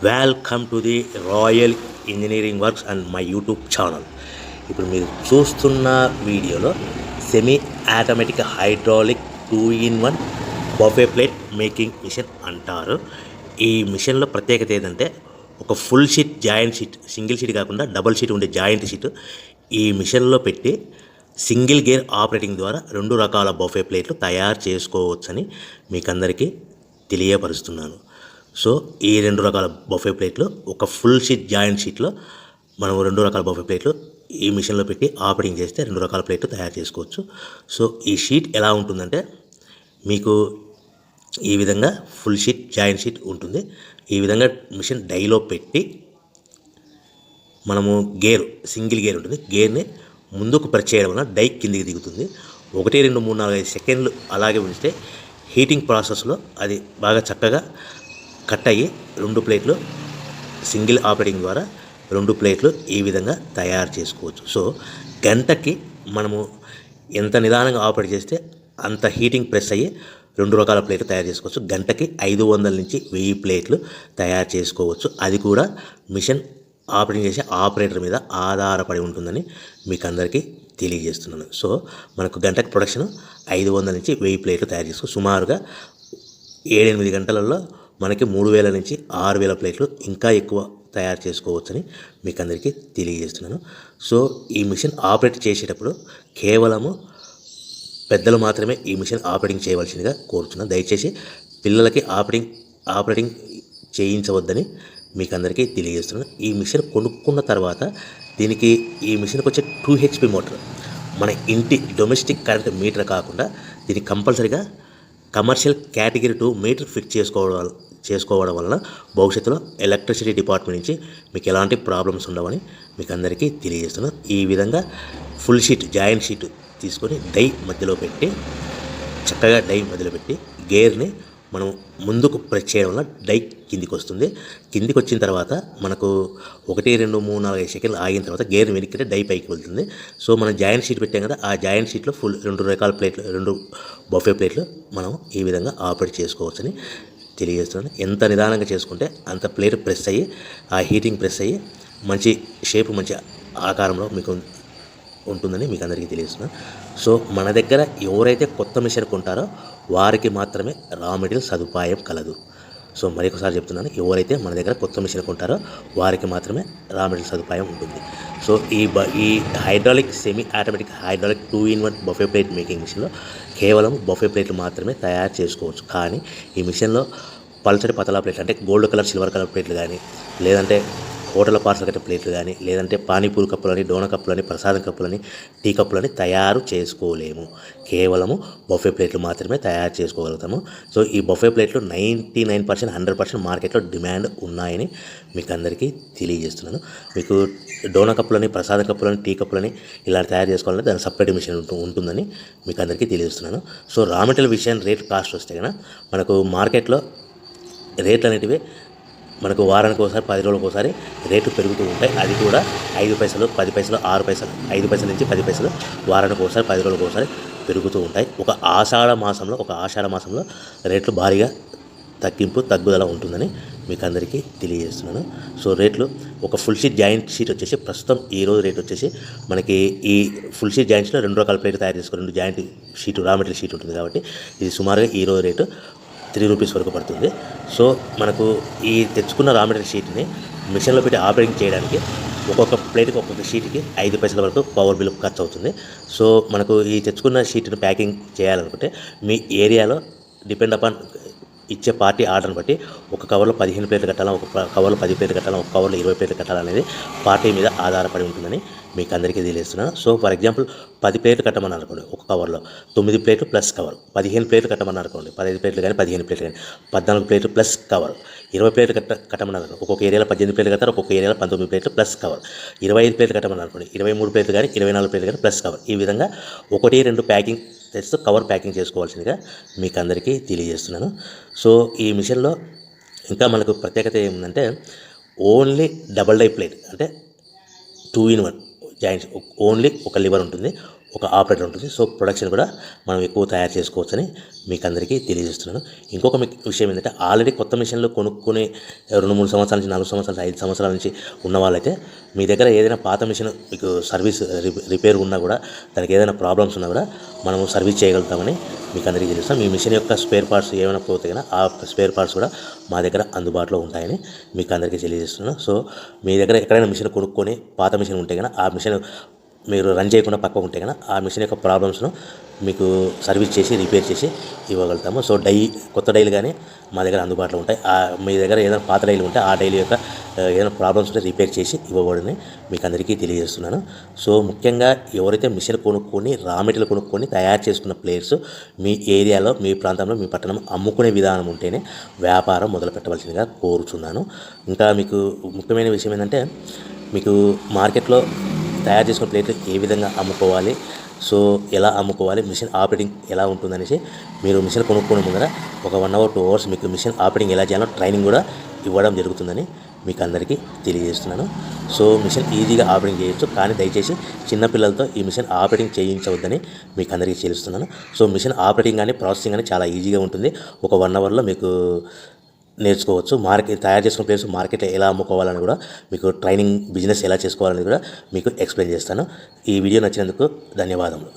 Welcome to the royal engineering works and my YouTube channel. ఇప్పుడు మీరు చూస్తున్న వీడియోలో semi automatic hydraulic 2-in-1 buffet plate making machine అంటారు. ఈ మిషన్లో ప్రత్యేకత ఏంటంటే ఒక full sheet joint sheet, single sheet కాకుండా డబుల్ షీట్ ఉండే జాయింట్ షీట్ ఈ మిషన్లో పెట్టి సింగిల్ గేర్ ఆపరేటింగ్ ద్వారా 2 రకాల బఫే ప్లేట్లు తయారు చేసుకోవచ్చని మీకు అందరికీ తెలియపరుస్తున్నాను. సో ఈ 2 రకాల బఫే ప్లేట్లు ఒక ఫుల్ షీట్ జాయింట్ షీట్లో మనం 2 రకాల బఫే ప్లేట్లు ఈ మిషన్లో పెట్టి ఆపరేటింగ్ చేస్తే 2 రకాల ప్లేట్లు తయారు చేసుకోవచ్చు. సో ఈ షీట్ ఎలా ఉంటుందంటే మీకు ఈ విధంగా ఫుల్ షీట్ జాయింట్ షీట్ ఉంటుంది. ఈ విధంగా మిషన్ డైలో పెట్టి మనము సింగిల్ గేర్ ఉంటుంది, గేర్ని ముందుకు ప్రెస్ చేయడం వల్ల డై కిందికి దిగుతుంది. 1, 2, 3, 4, 5 సెకండ్లు అలాగే ఉంచితే హీటింగ్ ప్రాసెస్లో అది బాగా చక్కగా కట్ అయ్యి 2 ప్లేట్లు సింగిల్ ఆపరేటింగ్ ద్వారా 2 ప్లేట్లు ఈ విధంగా తయారు చేసుకోవచ్చు. సో గంటకి మనము ఎంత నిదానంగా ఆపరేట్ చేస్తే అంత హీటింగ్ ప్రెస్ అయ్యి 2 రకాల ప్లేట్లు తయారు చేసుకోవచ్చు. గంటకి 500 నుంచి 1000 ప్లేట్లు తయారు చేసుకోవచ్చు. అది కూడా మిషన్ ఆపరేటింగ్ చేసే ఆపరేటర్ మీద ఆధారపడి ఉంటుందని మీకు అందరికీ తెలియజేస్తున్నాను. సో మనకు గంటకి ప్రొడక్షన్ 500 నుంచి 1000 ప్లేట్లు తయారు చేసుకోవచ్చు. సుమారుగా 7-8 గంటలలో మనకి 3000 నుంచి 6000 ప్లేట్లు ఇంకా ఎక్కువ తయారు చేసుకోవచ్చని మీకు అందరికీ తెలియజేస్తున్నాను. సో ఈ మిషన్ ఆపరేట్ చేసేటప్పుడు కేవలము పెద్దలు మాత్రమే ఈ మిషన్ ఆపరేటింగ్ చేయవలసిందిగా కోరుతున్నాను. దయచేసి పిల్లలకి ఆపరేటింగ్ చేయించవద్దని మీకు అందరికీ తెలియజేస్తున్నాను. ఈ మిషన్ కొనుక్కున్న తర్వాత ఈ మిషన్కి వచ్చే 2 HP మోటార్ మన ఇంటి డొమెస్టిక్ కరెంట్ మీటర్ కాకుండా దీనికి కంపల్సరీగా కమర్షియల్ కేటగిరీ 2 మీటర్ ఫిట్ చేసుకోవడం వలన భవిష్యత్తులో ఎలక్ట్రిసిటీ డిపార్ట్మెంట్ నుంచి మీకు ఎలాంటి ప్రాబ్లమ్స్ ఉండవని మీకు అందరికీ తెలియజేస్తున్నాను. ఈ విధంగా ఫుల్ షీట్ జాయింట్ షీట్ తీసుకొని చక్కగా డై మధ్యలో పెట్టి గేర్ని మనం ముందుకు ప్రెస్ చేయడం వల్ల డై కిందికి వస్తుంది. కిందికి వచ్చిన తర్వాత మనకు 1, 2, 3, 4, 5 సెకండ్లు ఆగిన తర్వాత గేర్ని వెనక్కి డై పైకి వెళ్తుంది. సో మనం జాయింట్ షీట్ పెట్టాం కదా, ఆ జాయింట్ షీట్లో 2 రకాల ప్లేట్లు 2 బఫే ప్లేట్లు మనం ఈ విధంగా ఆపరేట్ చేసుకోవచ్చని తెలియజేస్తున్నాను. ఎంత నిదానంగా చేసుకుంటే అంత ప్లేట్ ప్రెస్ అయ్యి ఆ హీటింగ్ ప్రెస్ అయ్యి మంచి షేప్ మంచి ఆకారంలో మీకు ఉంటుందని మీకు అందరికీ తెలియజేస్తున్నాను. సో మన దగ్గర ఎవరైతే కొత్త మిషన్ కొంటారో వారికి మాత్రమే రా మెటీరియల్ సదుపాయం కలదు. సో మరొకసారి చెప్తున్నాను, ఎవరైతే మన దగ్గర కొత్త మిషన్ కొంటారో వారికి మాత్రమే రా మెటీరియల్ సదుపాయం ఉంటుంది. సో ఈ semi automatic hydraulic 2-in-1 buffet plate making మిషన్లో కేవలం బఫే ప్లేట్లు మాత్రమే తయారు చేసుకోవచ్చు. కానీ ఈ మిషన్లో పల్చటి పతలా ప్లేట్లు అంటే గోల్డ్ కలర్ సిల్వర్ కలర్ ప్లేట్లు కానీ, లేదంటే హోటల్ పార్సల్ కట్టే ప్లేట్లు కానీ, లేదంటే పానీపూరి కప్పులని, డోన కప్పులని, ప్రసాదం కప్పులని, టీ కప్పులని తయారు చేసుకోలేము. కేవలము బఫే ప్లేట్లు మాత్రమే తయారు చేసుకోగలుగుతాము. సో ఈ బఫే ప్లేట్లు 99%, 100% మార్కెట్లో డిమాండ్ ఉన్నాయని మీకు అందరికీ తెలియజేస్తున్నాను. మీకు డోన కప్పులని, ప్రసాదం కప్పులని, టీ కప్పులని ఇలా తయారు చేసుకోవాలంటే దాని సపరేట్ మిషన్ ఉంటుందని మీకు అందరికీ తెలియజేస్తున్నాను. సో రా మెటీరియల్ విషయం కాస్ట్ వస్తే కనుక మనకు మార్కెట్లో రేట్లు అనేటివి మనకు వారానికి ఒకసారి 10 రోజులకు ఒకసారి రేటు పెరుగుతూ ఉంటాయి. అది కూడా 5 పైసలు, 10 పైసలు, 6 పైసలు, 5 పైసల నుంచి 10 పైసలు వారానికి ఒకసారి 10 రోజులకు ఒకసారి పెరుగుతూ ఉంటాయి. ఒక ఆషాఢ మాసంలో రేట్లు భారీగా తగ్గుదల ఉంటుందని మీకు అందరికీ తెలియజేస్తున్నాను. సో రేట్లు ఒక ఫుల్ షీట్ జాయింట్ షీట్ వచ్చేసి ప్రస్తుతం ఈరోజు రేట్ వచ్చేసి మనకి ఈ ఫుల్ షీట్ జాయింట్ షీట్లో 2 రకాల ప్లేట్ తయారు చేసుకో 2 joint sheet raw material sheet ఉంటుంది కాబట్టి ఇది సుమారుగా ఈరోజు రేటు 3 రూపీస్ వరకు పడుతుంది. సో మనకు ఈ తెచ్చుకున్న రా మెటీరియల్ షీట్ని మిషన్లో పెట్టి ఆపరేటింగ్ చేయడానికి ఒక్కొక్క ప్లేట్కి ఒక్కొక్క షీట్కి 5 పైసల వరకు పవర్ బిల్ ఖర్చు అవుతుంది. సో మనకు ఈ తెచ్చుకున్న షీట్ని ప్యాకింగ్ చేయాలనుకుంటే మీ ఏరియాలో డిపెండ్ అపాన్ ఇచ్చే పార్టీ ఆర్డర్ని బట్టి ఒక కవర్లో 15 ప్లేట్లు కట్టాలా, ఒక కవర్లో 10 ప్లేట్లు కట్టాలా, ఒక కవర్లో 20 ప్లేట్లు కట్టాలనేది పార్టీ మీద ఆధారపడి ఉంటుందని మీకు అందరికీ తెలియజేస్తున్నాను. సో ఫర్ ఎగ్జాంపుల్ 10 ప్లేట్లు కట్టమని అనుకోండి, ఒక కవర్లో 9 ప్లేట్లు ప్లస్ కవర్. 15 ప్లేట్లు కట్టమని అనుకోండి, 15 ప్లేట్లు కానీ 15 ప్లేట్లు కానీ 14 ప్లేట్లు ప్లస్ కవర్. 20 ప్లేట్లు కట్టమని అనుకోండి, ఒక్కొక్క ఏరియాలో 18 ప్లేట్లు కట్టారు, ఒక్కొక్క ఏరియాలో 19 ప్లేట్లు ప్లస్ కవర్. 25 ప్లేట్లు కట్టమని అనుకోండి, 23 ప్లేట్లు కానీ 24 ప్లేట్లు కానీ ప్లస్ కవర్. ఈ విధంగా 1-2 ప్యాకింగ్ తెస్తూ కవర్ ప్యాకింగ్ చేసుకోవాల్సిందిగా మీకు అందరికీ తెలియజేస్తున్నాను. సో ఈ మిషన్లో ఇంకా మనకు ప్రత్యేకత ఏముందంటే ఓన్లీ డబల్ డై ప్లేట్ అంటే 2-in-1 జాయింట్స్ ఓన్లీ ఒక లివర్ ఉంటుంది. ఒక ఆపరేటర్ ఉంటుంది. సో ప్రొడక్షన్ కూడా మనం ఎక్కువ తయారు చేసుకోవచ్చని మీకు అందరికీ తెలియజేస్తున్నాను. ఇంకొక విషయం ఏంటంటే ఆల్రెడీ కొత్త మిషన్లు కొనుక్కొని 2-3 సంవత్సరాల నుంచి 4 సంవత్సరాల నుంచి 5 సంవత్సరాల నుంచి ఉన్న వాళ్ళైతే మీ దగ్గర ఏదైనా పాత మిషన్ మీకు సర్వీస్ రిపేర్ ఉన్నా కూడా దానికి ఏదైనా ప్రాబ్లమ్స్ ఉన్నా కూడా మనము సర్వీస్ చేయగలుగుతామని మీకు అందరికీ తెలుస్తాం. మీ మిషన్ యొక్క స్పేర్ పార్ట్స్ ఏమైనా పోతే కనుక ఆ స్పేర్ పార్ట్స్ కూడా మా దగ్గర అందుబాటులో ఉంటాయని మీకు అందరికీ తెలియజేస్తున్నాను. సో మీ దగ్గర ఎక్కడైనా మిషన్ కొనుక్కొని పాత మిషన్ ఉంటే కనుక ఆ మిషన్ మీరు రన్ చేయకుండా పక్కకు ఉంటే కనుక ఆ మిషన్ యొక్క ప్రాబ్లమ్స్ను మీకు సర్వీస్ చేసి రిపేర్ చేసి ఇవ్వగలుగుతాము. సో కొత్త డైలు కానీ మా దగ్గర అందుబాటులో ఉంటాయి. మీ దగ్గర ఏదైనా పాత డైలు ఉంటే ఆ డైలు యొక్క ఏదైనా ప్రాబ్లమ్స్ ఉంటే రిపేర్ చేసి ఇవ్వబడని మీకు అందరికీ తెలియజేస్తున్నాను. సో ముఖ్యంగా ఎవరైతే మిషన్ కొనుక్కొని రా మెటీరియల్ కొనుక్కొని తయారు చేసుకున్న ప్లేయర్స్ మీ ఏరియాలో మీ ప్రాంతంలో మీ పట్టణం అమ్ముకునే విధానం ఉంటేనే వ్యాపారం మొదలు పెట్టవలసిందిగా కోరుచున్నాను. ఇంకా మీకు ముఖ్యమైన విషయం ఏంటంటే మీకు మార్కెట్లో తయారు చేసుకున్న ప్లేట్లు ఏ విధంగా అమ్ముకోవాలి, సో ఎలా అమ్ముకోవాలి, మిషన్ ఆపరేటింగ్ ఎలా ఉంటుందనేసి మీరు మిషన్ కొనుక్కునే ముందర ఒక 1 అవర్ 2 అవర్స్ మీకు మిషన్ ఆపరేటింగ్ ఎలా చేయాలో ట్రైనింగ్ కూడా ఇవ్వడం జరుగుతుందని మీకు అందరికీ తెలియజేస్తున్నాను. సో మిషన్ ఈజీగా ఆపరేటింగ్ చేయొచ్చు, కానీ దయచేసి చిన్నపిల్లలతో ఈ మిషన్ ఆపరేటింగ్ చేయించవద్దని మీకు అందరికీ తెలుస్తున్నాను. సో మిషన్ ఆపరేటింగ్ కానీ ప్రాసెసింగ్ కానీ చాలా ఈజీగా ఉంటుంది. ఒక 1 అవర్లో మీకు నేర్చుకోవచ్చు. తయారు చేసుకున్న ప్లేస్ మార్కెట్లో ఎలా అమ్ముకోవాలని కూడా మీకు ట్రైనింగ్ బిజినెస్ ఎలా చేసుకోవాలని కూడా మీకు ఎక్స్ప్లెయిన్ చేస్తాను. ఈ వీడియో నచ్చినందుకు ధన్యవాదములు.